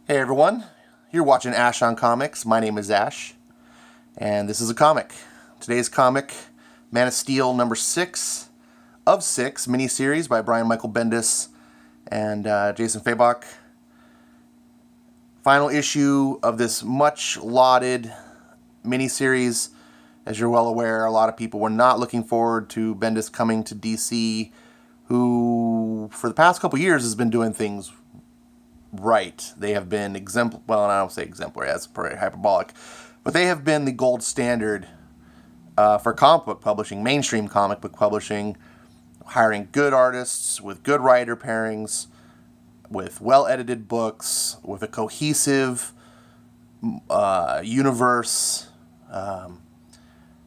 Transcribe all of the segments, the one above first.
Hey everyone, you're watching Ash on Comics. My name is Ash, and this is a comic. Today's comic, Man of Steel number 6 of 6, miniseries by Brian Michael Bendis and Jason Fabok. Final issue of this much lauded miniseries. As you're well aware, a lot of people were not looking forward to Bendis coming to DC, who for the past couple years has been doing things right. They have been well, I don't say exemplary, that's pretty hyperbolic, but they have been the gold standard for comic book publishing, mainstream comic book publishing, hiring good artists with good writer pairings, with well-edited books, with a cohesive universe,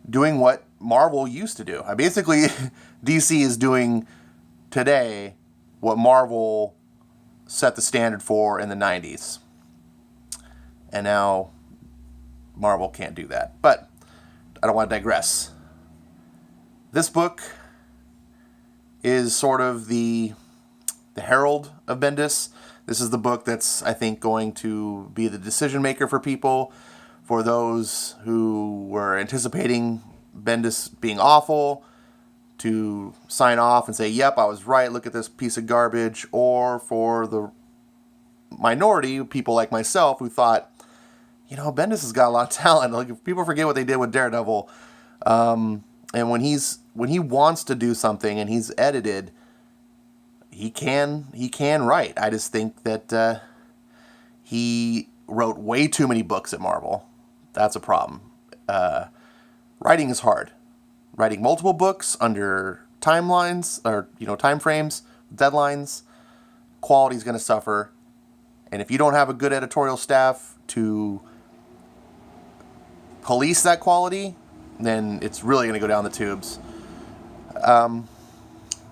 doing what Marvel used to do. Basically, DC is doing today what Marvel set the standard for in the 90s. And now Marvel can't do that. But I don't want to digress. This book is sort of the herald of Bendis. This is the book that's, I think, going to be the decision maker for people. For those who were anticipating Bendis being awful, to sign off and say, yep, I was right, look at this piece of garbage. Or for the minority, people like myself, who thought, Bendis has got a lot of talent. Like, people forget what they did with Daredevil. And when he wants to do something and he's edited, he can write. I just think that he wrote way too many books at Marvel. That's a problem. Writing is hard. Writing multiple books under timelines or time frames, deadlines, quality is going to suffer. And if you don't have a good editorial staff to police that quality, then it's really going to go down the tubes.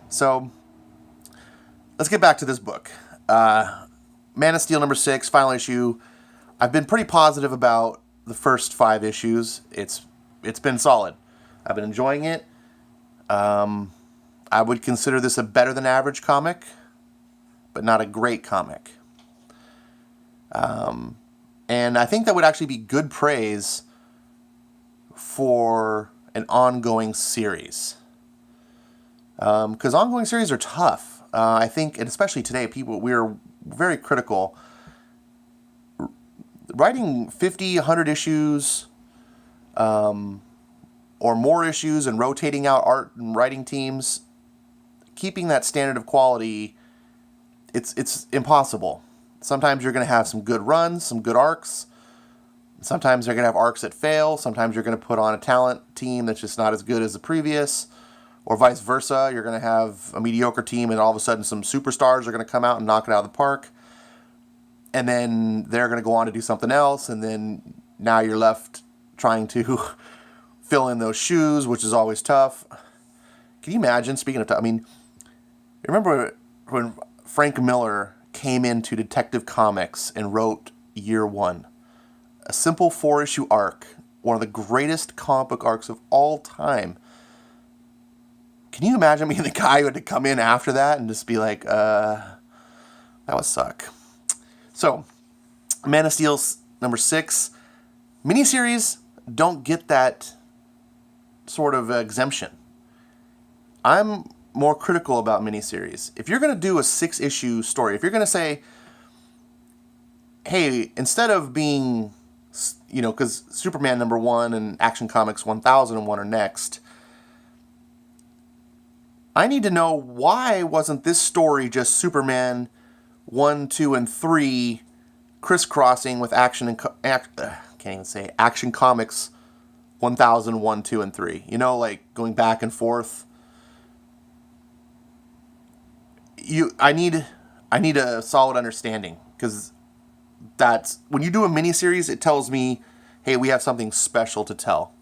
So let's get back to this book. Man of Steel number 6, final issue. I've been pretty positive about the first 5 issues. It's been solid. I've been enjoying it. I would consider this a better than average comic, but not a great comic. And I think that would actually be good praise for an ongoing series. Because ongoing series are tough. I think, and especially today, we're very critical. Writing 50, 100 issues, or more issues and rotating out art and writing teams, keeping that standard of quality, it's impossible. Sometimes you're going to have some good runs, some good arcs. Sometimes they're going to have arcs that fail. Sometimes you're going to put on a talent team that's just not as good as the previous. Or vice versa, you're going to have a mediocre team and all of a sudden some superstars are going to come out and knock it out of the park. And then they're going to go on to do something else. And then now you're left trying to fill in those shoes, which is always tough. Can you imagine, speaking of tough, remember when Frank Miller came into Detective Comics and wrote Year One? A simple 4-issue arc, one of the greatest comic book arcs of all time. Can you imagine being the guy who had to come in after that and just be like, that would suck. So, Man of Steel number 6. Miniseries don't get that sort of exemption. I'm more critical about miniseries. If you're going to do a 6-issue story, if you're going to say, hey, instead of being, because Superman number 1 and Action Comics 1001 are next, I need to know, why wasn't this story just Superman 1, 2, and 3 crisscrossing with Action Comics 1001, 2, and 3? Like going back and forth. I need a solid understanding, because that's when you do a miniseries, it tells me, hey, we have something special to tell.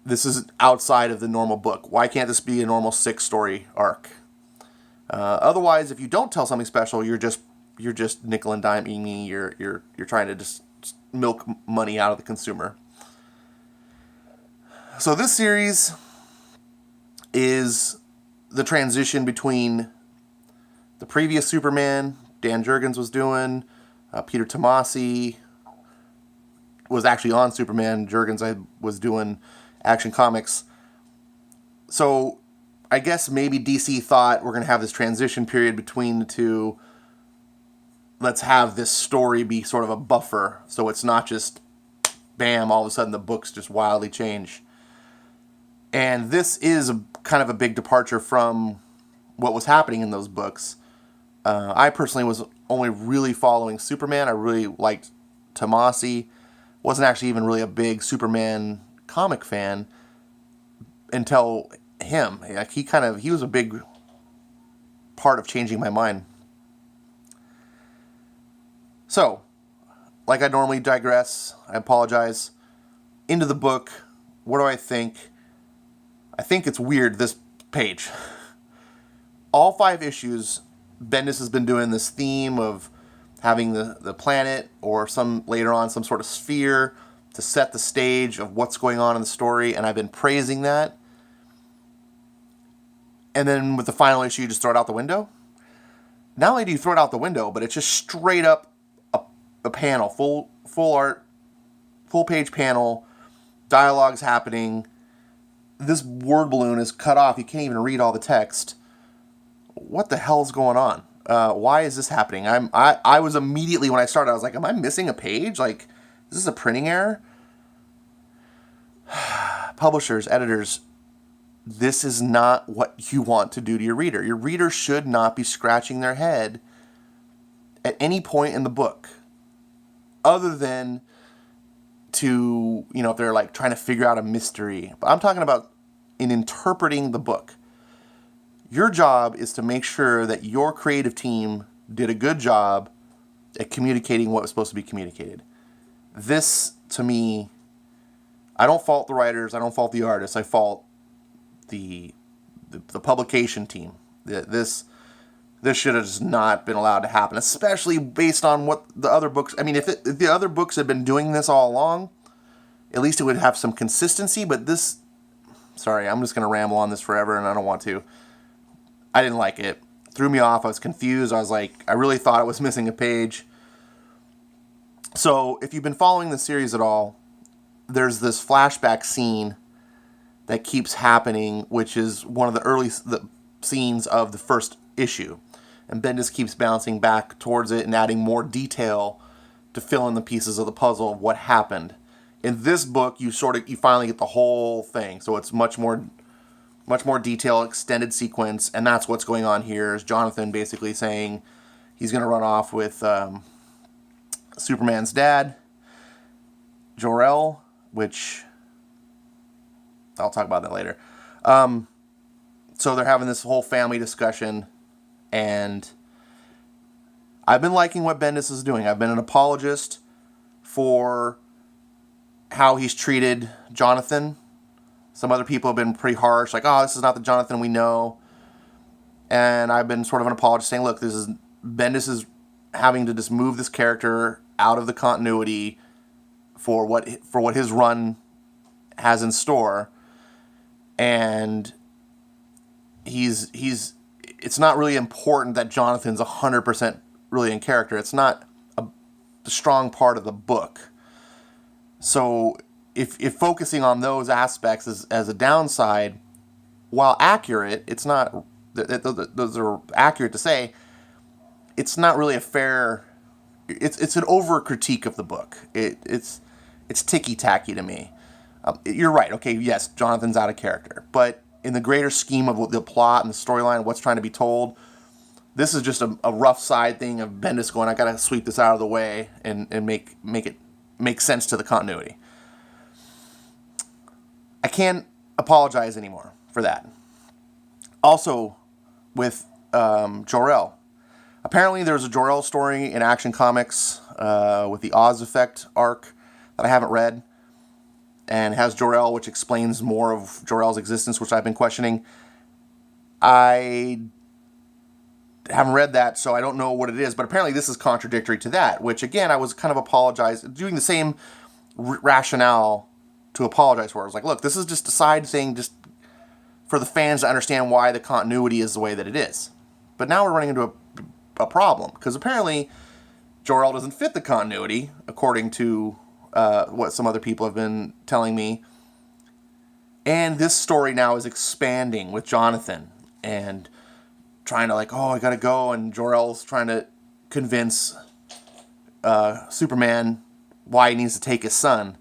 This is outside of the normal book. Why can't this be a normal 6-story arc? Otherwise, if you don't tell something special, you're just nickel and diming me. You're trying to just milk money out of the consumer. So this series is the transition between the previous Superman Dan Jurgens was doing. Peter Tomasi was actually on Superman. Jurgens was doing Action Comics. So I guess maybe DC thought we're going to have this transition period between the two. Let's have this story be sort of a buffer, so it's not just, bam, all of a sudden the books just wildly change. And this is kind of a big departure from what was happening in those books. I personally was only really following Superman. I really liked Tomasi. Wasn't actually even really a big Superman comic fan until him. Like he was a big part of changing my mind. So, like I normally digress, I apologize. Into the book, what do I think? I think it's weird, this page. All 5 issues, Bendis has been doing this theme of having the planet, or later on some sort of sphere, to set the stage of what's going on in the story, and I've been praising that. And then with the final issue, you just throw it out the window. Not only do you throw it out the window, but it's just straight up a panel, full art, full page panel, dialogue's happening. This word balloon is cut off. You can't even read all the text. What the hell's going on? Why is this happening? I was immediately, when I started, I was like, am I missing a page? Like, is this a printing error? Publishers, editors, this is not what you want to do to your reader. Your reader should not be scratching their head at any point in the book, other than to, if they're like trying to figure out a mystery. But I'm talking about in interpreting the book. Your job is to make sure that your creative team did a good job at communicating what was supposed to be communicated. This, to me, I don't fault the writers, I don't fault the artists, I fault the publication team. This should have just not been allowed to happen, especially based on what the other books... I mean, if the other books had been doing this all along, at least it would have some consistency, but this... Sorry, I'm just going to ramble on this forever, and I don't want to. I didn't like it. It threw me off. I was confused. I was like, I really thought it was missing a page. So, if you've been following the series at all, there's this flashback scene that keeps happening, which is one of the early scenes of the first issue. And Bendis keeps bouncing back towards it and adding more detail to fill in the pieces of the puzzle of what happened. In this book, you finally get the whole thing. So it's much more detailed, extended sequence, and that's what's going on here. Is Jonathan basically saying he's going to run off with Superman's dad, Jor-El, which I'll talk about that later. So they're having this whole family discussion, and I've been liking what Bendis is doing. I've been an apologist for how he's treated Jonathan. Some other people have been pretty harsh, like, oh, this is not the Jonathan we know. And I've been sort of an apologist saying, look, Bendis is having to just move this character out of the continuity for what his run has in store. And it's not really important that Jonathan's 100% really in character. It's not a strong part of the book. So if focusing on those aspects as a downside, while accurate, it's not, those are accurate to say, it's not really a fair, it's an over critique of the book. It's ticky-tacky to me. You're right, okay, yes, Jonathan's out of character, but in the greater scheme of the plot and the storyline, what's trying to be told, this is just a rough side thing of Bendis going, I gotta sweep this out of the way and make it make sense to the continuity. I can't apologize anymore for that. Also, with Jor-El. Apparently there's a Jor-El story in Action Comics with the Oz Effect arc that I haven't read, and has Jor-El, which explains more of Jor-El's existence, which I've been questioning. I haven't read that, so I don't know what it is, but apparently this is contradictory to that, which, again, I was kind of doing the same rationale to apologize for. I was like, look, this is just a side thing just for the fans to understand why the continuity is the way that it is. But now we're running into a a problem, because apparently Jor-El doesn't fit the continuity, according to what some other people have been telling me. And this story now is expanding with Jonathan and trying to like, oh, I gotta go, and Jor-El's trying to convince Superman why he needs to take his son.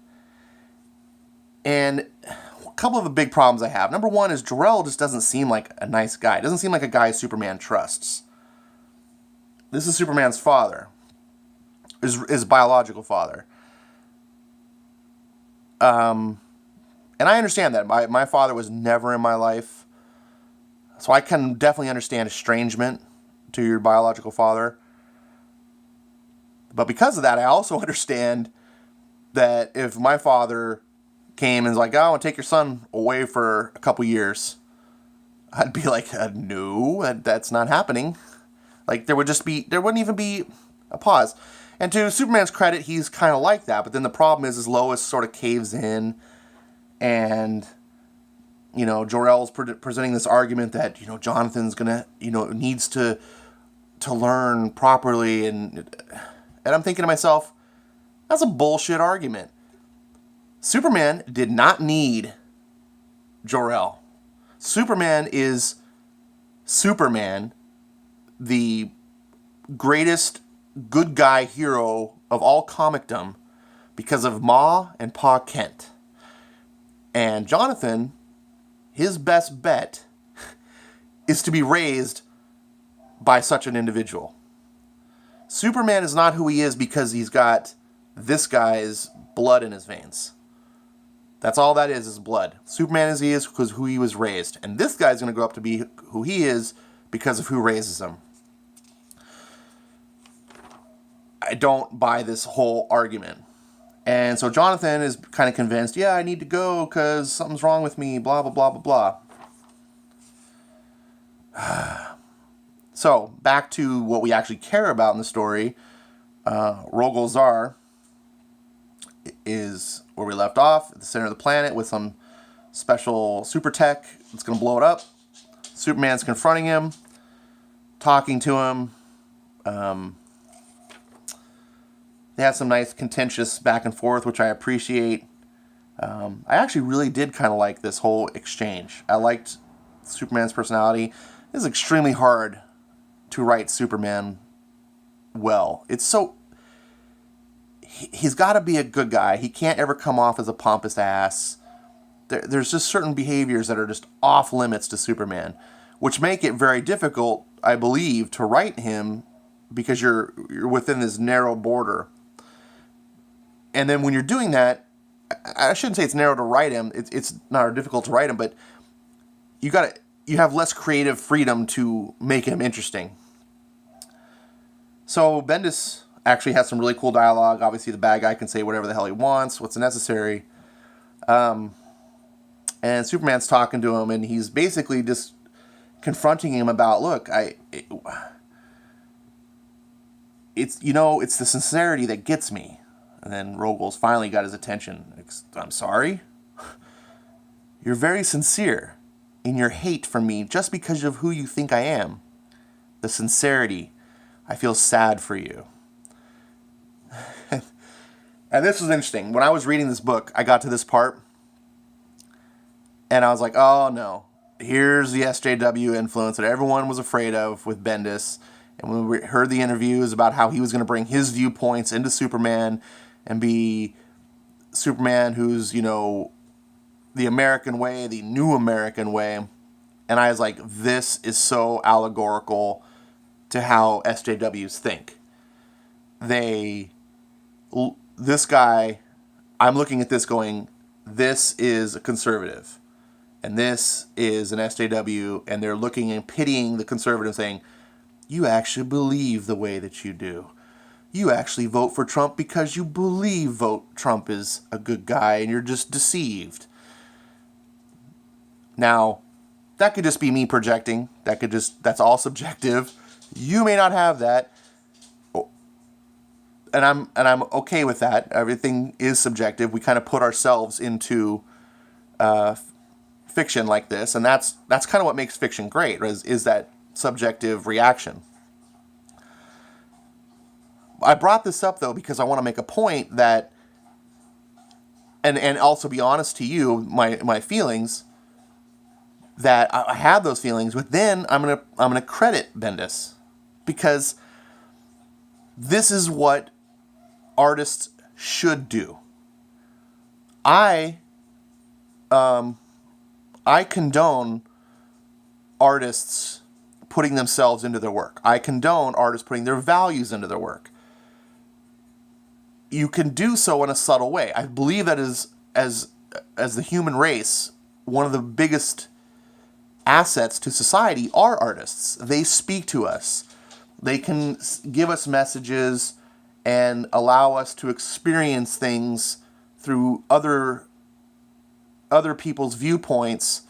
And a couple of the big problems I have. Number one is Jor-El just doesn't seem like a nice guy. It doesn't seem like a guy Superman trusts. This is Superman's father. His biological father. And I understand that. My father was never in my life. So I can definitely understand estrangement to your biological father. But because of that, I also understand that if my father came and was like, oh, I want to take your son away for a couple years, I'd be like, no, that's not happening. Like, there wouldn't even be a pause. And to Superman's credit, he's kind of like that. But then the problem is Lois sort of caves in, and, you know, Jor-El's presenting this argument that, you know, Jonathan's gonna, you know, needs to learn properly, and I'm thinking to myself, that's a bullshit argument. Superman did not need Jor-El. Superman is Superman, the greatest good guy hero of all comicdom, because of Ma and Pa Kent. And Jonathan, his best bet is to be raised by such an individual. Superman is not who he is because he's got this guy's blood in his veins. That's all that is blood. Superman is he is because who he was raised. And this guy's going to grow up to be who he is because of who raises him. I don't buy this whole argument. And so Jonathan is kind of convinced, yeah, I need to go because something's wrong with me, blah, blah, blah, blah, blah. So, back to what we actually care about in the story. Rogol Zaar is where we left off, at the center of the planet with some special super tech that's going to blow it up. Superman's confronting him, talking to him. They have some nice contentious back and forth, which I appreciate. I actually really did kind of like this whole exchange. I liked Superman's personality. It is extremely hard to write Superman well. It's so... He's got to be a good guy. He can't ever come off as a pompous ass. There's just certain behaviors that are just off limits to Superman, which make it very difficult, I believe, to write him because you're within this narrow border. And then when you're doing that, I shouldn't say it's narrow to write him. It's not difficult to write him, but you have less creative freedom to make him interesting. So Bendis actually has some really cool dialogue. Obviously, the bad guy can say whatever the hell he wants, what's necessary. And Superman's talking to him, and he's basically just confronting him about, look, it's the sincerity that gets me. And then Rogol's finally got his attention. I'm sorry? You're very sincere in your hate for me just because of who you think I am. The sincerity. I feel sad for you. And this was interesting. When I was reading this book, I got to this part, and I was like, oh no. Here's the SJW influence that everyone was afraid of with Bendis. And when we heard the interviews about how he was going to bring his viewpoints into Superman and be Superman who's, the American way, the new American way. And I was like, this is so allegorical to how SJWs think. This guy, I'm looking at this going, this is a conservative. And this is an SJW, and they're looking and pitying the conservative, saying, you actually believe the way that you do. You actually vote for Trump because you believe Trump is a good guy, and you're just deceived. Now, that could just be me projecting. That's all subjective. You may not have that. And I'm okay with that. Everything is subjective. We kind of put ourselves into fiction like this, and that's kind of what makes fiction great, is that subjective reaction. I brought this up, though, because I want to make a point that, and also be honest to you, my feelings, that I had those feelings, but then I'm gonna credit Bendis, because this is what artists should do. I condone artists putting themselves into their work. I condone artists putting their values into their work. You can do so in a subtle way. I believe that is, as the human race, one of the biggest assets to society are artists. They speak to us. They can give us messages and allow us to experience things through other people's viewpoints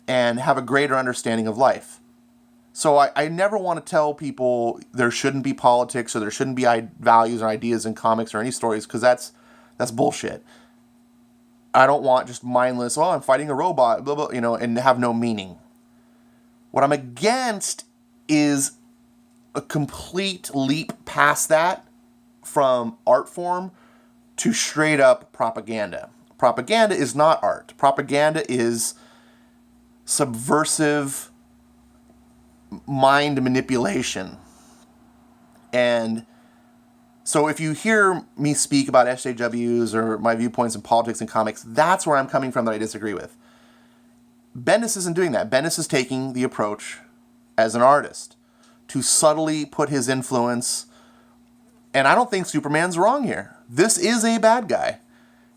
and have a greater understanding of life. So I never want to tell people there shouldn't be politics or there shouldn't be values or ideas in comics or any stories, because that's bullshit. I don't want just mindless, I'm fighting a robot, blah, blah, and have no meaning. What I'm against is a complete leap past that from art form to straight up propaganda. Propaganda is not art. Propaganda is subversive mind manipulation. And so if you hear me speak about SJWs or my viewpoints in politics and comics, that's where I'm coming from that I disagree with. Bendis isn't doing that. Bendis is taking the approach as an artist to subtly put his influence, and I don't think Superman's wrong here. This is a bad guy.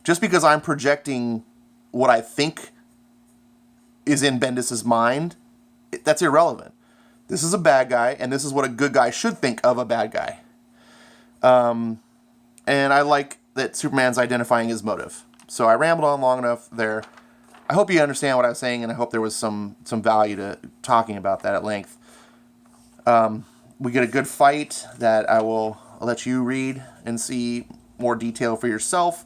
Just because I'm projecting what I think is in Bendis' mind, that's irrelevant. This is a bad guy, and this is what a good guy should think of a bad guy. And I like that Superman's identifying his motive. So I rambled on long enough there. I hope you understand what I was saying, and I hope there was some value to talking about that at length. We get a good fight that I will let you read and see more detail for yourself.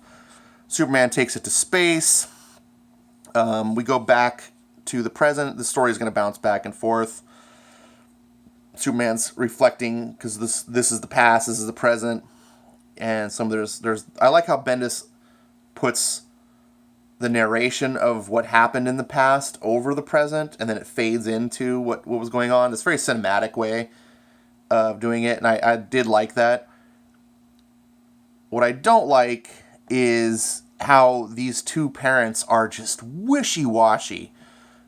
Superman takes it to space. We go back to the present. The story is going to bounce back and forth. Superman's reflecting, because this is the past, this is the present, and there's I like how Bendis puts the narration of what happened in the past over the present, and then it fades into what was going on. It's a very cinematic way of doing it, and I did like that. What I don't like is how these two parents are just wishy-washy.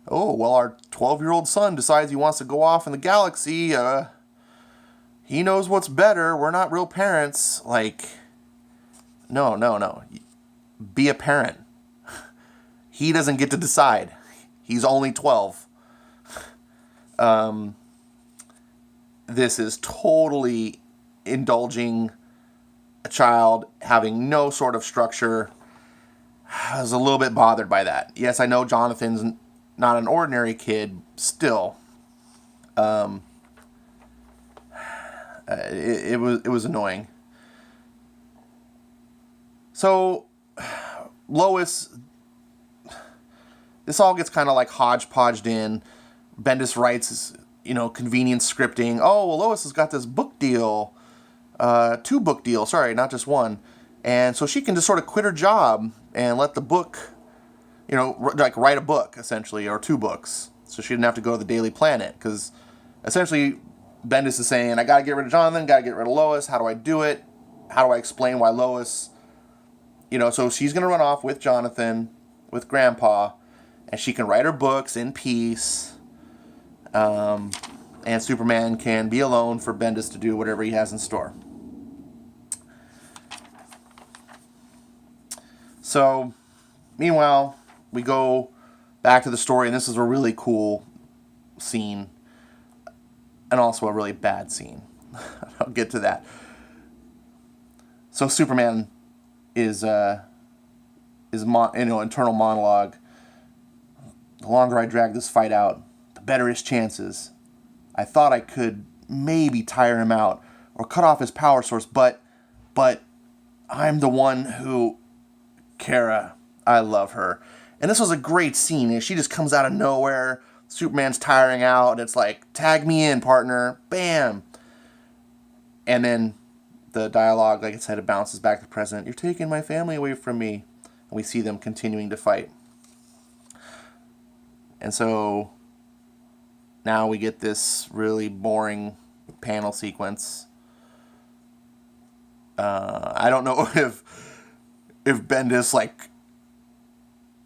Oh, well, our 12-year-old son decides he wants to go off in the galaxy. He knows what's better. We're not real parents. Like, no. Be a parent. He doesn't get to decide. He's only 12. This is totally indulging a child having no sort of structure. I was a little bit bothered by that. Yes, I know Jonathan's not an ordinary kid, still. It was annoying. So, Lois, this all gets kind of like hodgepodged in. Bendis writes, convenient scripting. Oh, well, Lois has got this book deal. 2 book deals, sorry, not just one. And so she can just sort of quit her job and let the book, like write a book, essentially, or 2 books. So she didn't have to go to the Daily Planet. Because essentially, Bendis is saying, I got to get rid of Jonathan, got to get rid of Lois. How do I do it? How do I explain why Lois... so she's going to run off with Jonathan, with Grandpa, and she can write her books in peace. And Superman can be alone for Bendis to do whatever he has in store. So, meanwhile, we go back to the story, and this is a really cool scene, and also a really bad scene. I'll get to that. So Superman is internal monologue. The longer I drag this fight out, the better his chances. I thought I could maybe tire him out or cut off his power source, but I'm the one who... Kara, I love her. And this was a great scene. She just comes out of nowhere. Superman's tiring out, and it's like, tag me in, partner. Bam. And then the dialogue, like I said, it bounces back to the present. You're taking my family away from me. And we see them continuing to fight. And so now we get this really boring panel sequence. I don't know if Bendis like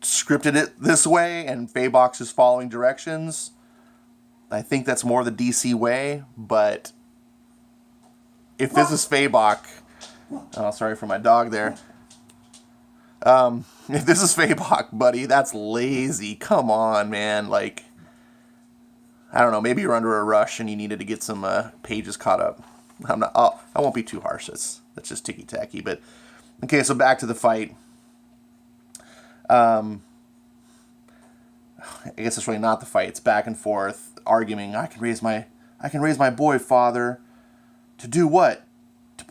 scripted it this way and Faybox is following directions. I think that's more the DC way, but if this is Faybox, oh, sorry for my dog there. If this is Faybox, buddy, that's lazy. Come on, man. Like, I don't know. Maybe you're under a rush and you needed to get some pages caught up. I won't be too harsh. That's just ticky tacky. But okay, so back to the fight. I guess it's really not the fight. It's back and forth, arguing. I can raise my boy, father. To do what? To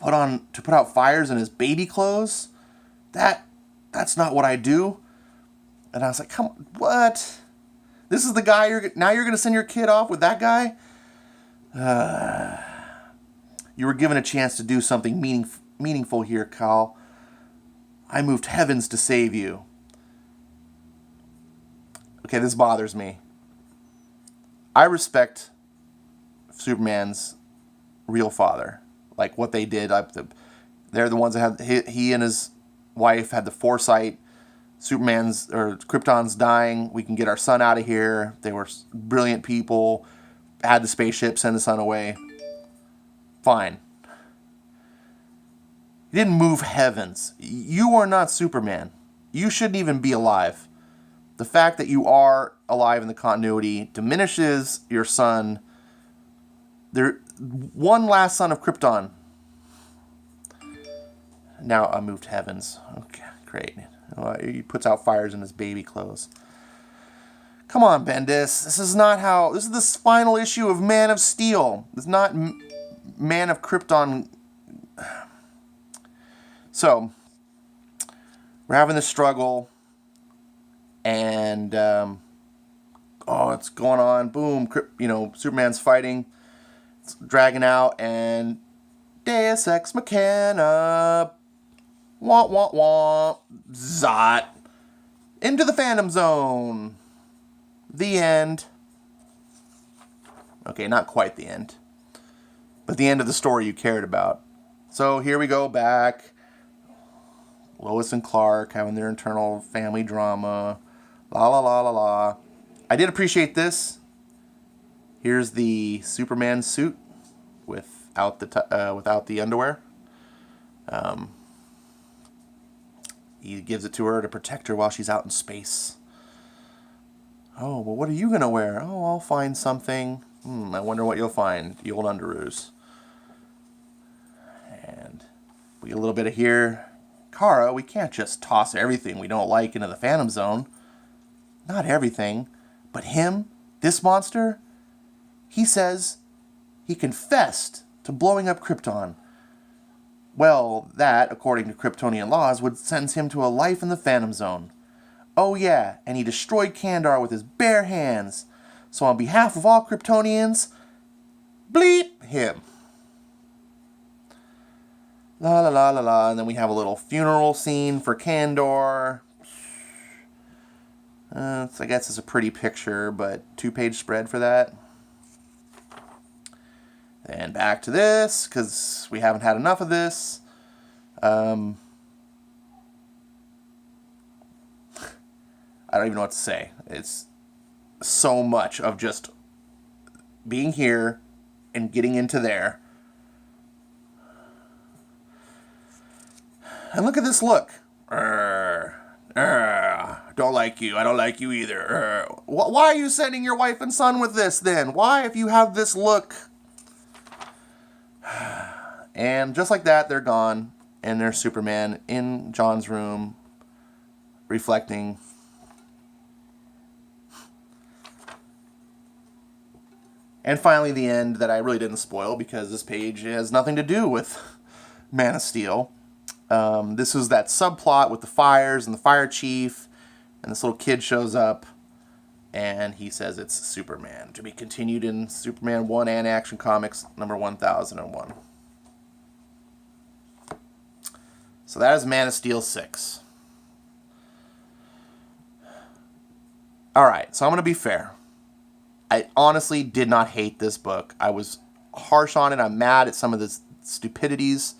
put out fires in his baby clothes? That's not what I do. And I was like, come on, what? This is the guy you're going to send your kid off with that guy? You were given a chance to do something meaningful here, Kal. I moved heavens to save you. Okay, this bothers me. I respect Superman's real father. Like what they did. They're the ones that had, he and his wife had the foresight. Krypton's dying. We can get our son out of here. They were brilliant people. Had the spaceship, send the son away. Fine. You didn't move heavens. You are not Superman. You shouldn't even be alive. The fact that you are alive in the continuity diminishes your son. One last son of Krypton. Now I moved heavens. Okay, great. He puts out fires in his baby clothes. Come on, Bendis. This is the final issue of Man of Steel. It's not Man of Krypton. So, we're having this struggle. And, it's going on. Boom. Superman's fighting. It's dragging out. And Deus Ex Machina. Womp, womp, womp. Zot. Into the Phantom Zone. The end. Okay, not quite the end. But the end of the story you cared about. So here we go back. Lois and Clark having their internal family drama. La la la la la. I did appreciate this. Here's the Superman suit without the underwear. He gives it to her to protect her while she's out in space. Oh, well, what are you going to wear? Oh, I'll find something. I wonder what you'll find. The old underoos. And we get a little bit of here. Kara, we can't just toss everything we don't like into the Phantom Zone. Not everything. But him, this monster, he says he confessed to blowing up Krypton. Well, that, according to Kryptonian laws, would sentence him to a life in the Phantom Zone. Oh yeah, and he destroyed Kandar with his bare hands. So on behalf of all Kryptonians, bleep him. La la la la la, and then we have a little funeral scene for Kandor. I guess it's a pretty picture, but 2-page spread for that. And back to this, because we haven't had enough of this. I don't even know what to say. It's so much of just being here and getting into there. And look at this look. Don't like you. I don't like you either. Why are you sending your wife and son with this then? Why, if you have this look? And just like that, they're gone. And there's Superman in John's room, reflecting. And finally, the end that I really didn't spoil because this page has nothing to do with Man of Steel. This was that subplot with the fires and the fire chief, and this little kid shows up, and he says it's Superman. To be continued in Superman 1 and Action Comics number 1001. So that is Man of Steel 6. Alright, so I'm going to be fair. I honestly did not hate this book. I was harsh on it. I'm mad at some of the stupidities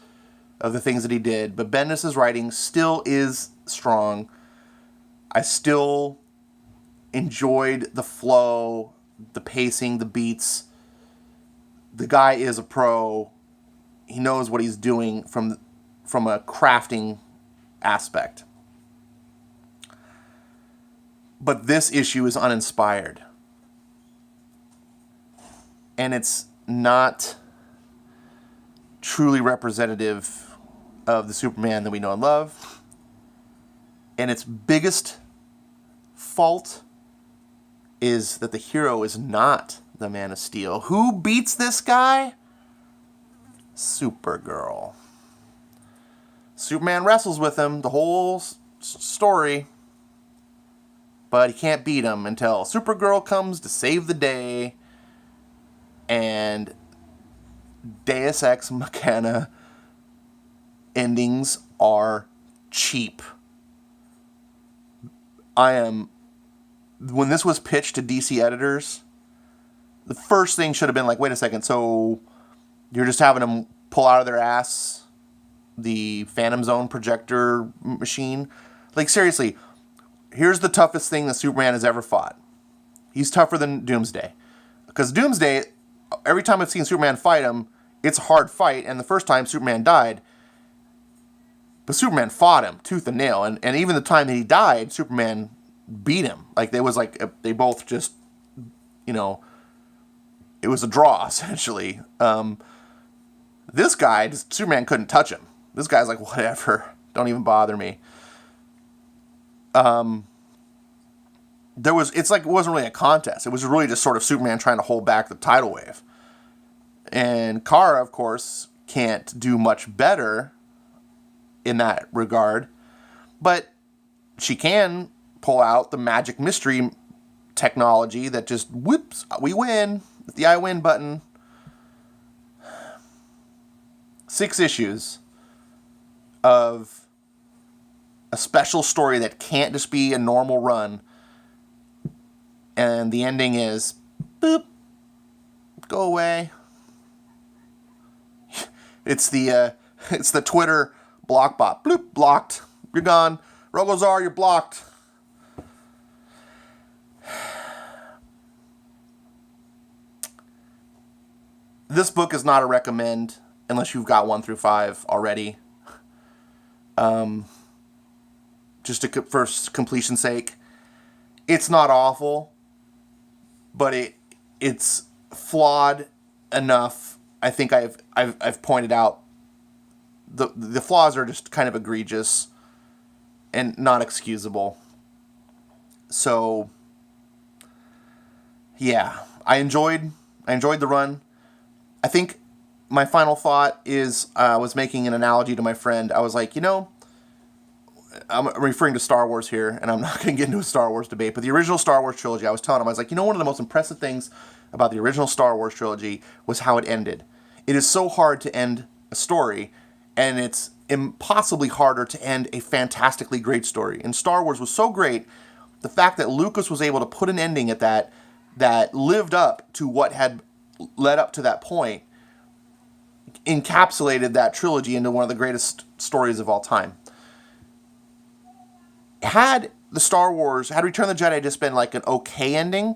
of the things that he did. But Bendis' writing still is strong. I still enjoyed the flow, the pacing, the beats. The guy is a pro. He knows what he's doing from a crafting aspect. But this issue is uninspired. And it's not truly representative of the Superman that we know and love. And its biggest fault is that the hero is not the Man of Steel. Who beats this guy? Supergirl. Superman wrestles with him the whole story, but he can't beat him until Supergirl comes to save the day, and Deus Ex Machina endings are cheap. When this was pitched to DC editors, the first thing should have been like, wait a second, so you're just having them pull out of their ass the Phantom Zone projector machine? Like, seriously, here's the toughest thing that Superman has ever fought. He's tougher than Doomsday. Because Doomsday, every time I've seen Superman fight him, it's a hard fight, and the first time Superman died, but Superman fought him tooth and nail, and even the time that he died, Superman beat him. Like, they both just, it was a draw, essentially. This guy, Superman couldn't touch him. This guy's like, whatever, don't even bother me. It wasn't really a contest. It was really just sort of Superman trying to hold back the tidal wave. And Kara, of course, can't do much better in that regard, but she can pull out the magic mystery technology that just whoops, we win with the I win button. 6 issues of a special story that can't just be a normal run, and the ending is boop, go away. It's the Twitter block bot. Bloop, blocked. You're gone. Rogozar, you're blocked. This book is not a recommend unless you've got 1 through 5 already. Just for completion's sake. It's not awful, but it's flawed enough. I think I've pointed out the flaws are just kind of egregious and not excusable. So yeah, I enjoyed the run. I think my final thought is, I was making an analogy to my friend. I was like, I'm referring to Star Wars here, and I'm not going to get into a Star Wars debate, but the original Star Wars trilogy, I was telling him, I was like, one of the most impressive things about the original Star Wars trilogy was how it ended. It is so hard to end a story, and it's impossibly harder to end a fantastically great story. And Star Wars was so great, the fact that Lucas was able to put an ending at that lived up to what had led up to that point, encapsulated that trilogy into one of the greatest stories of all time. Had Return of the Jedi just been like an okay ending,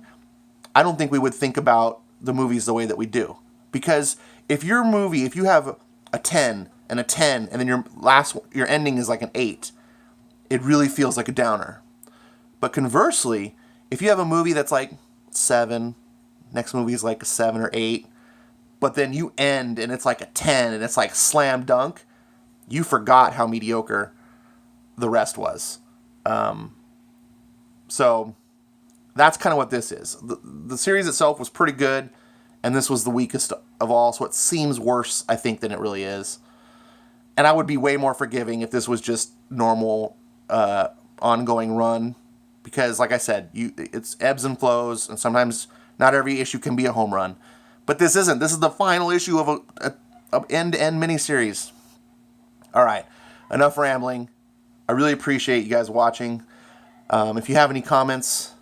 I don't think we would think about the movies the way that we do. Because if you have a 10 and a 10, and then your ending is like an 8, it really feels like a downer. But conversely, if you have a movie that's like 7, next movie is like a 7 or 8, but then you end and it's like a 10 and it's like slam dunk, you forgot how mediocre the rest was. So that's kind of what this is. The series itself was pretty good, and this was the weakest of all, so it seems worse, I think, than it really is. And I would be way more forgiving if this was just normal, ongoing run, because, like I said, it's ebbs and flows, and sometimes not every issue can be a home run. But this isn't. This is the final issue of a end-to-end miniseries. All right. enough rambling. I really appreciate you guys watching. If you have any comments,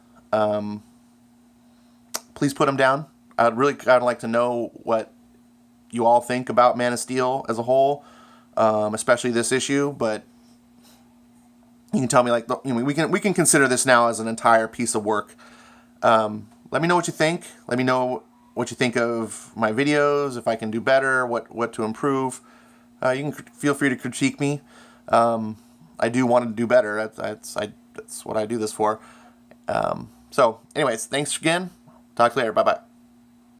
please put them down. I'd really kind of like to know what you all think about Man of Steel as a whole, especially this issue. But you can tell me, like, we can consider this now as an entire piece of work. Let me know what you think. Let me know what you think of my videos, if I can do better, what to improve. You can feel free to critique me. I do want to do better. That's what I do this for. So anyways, thanks again. Talk to you later. Bye-bye.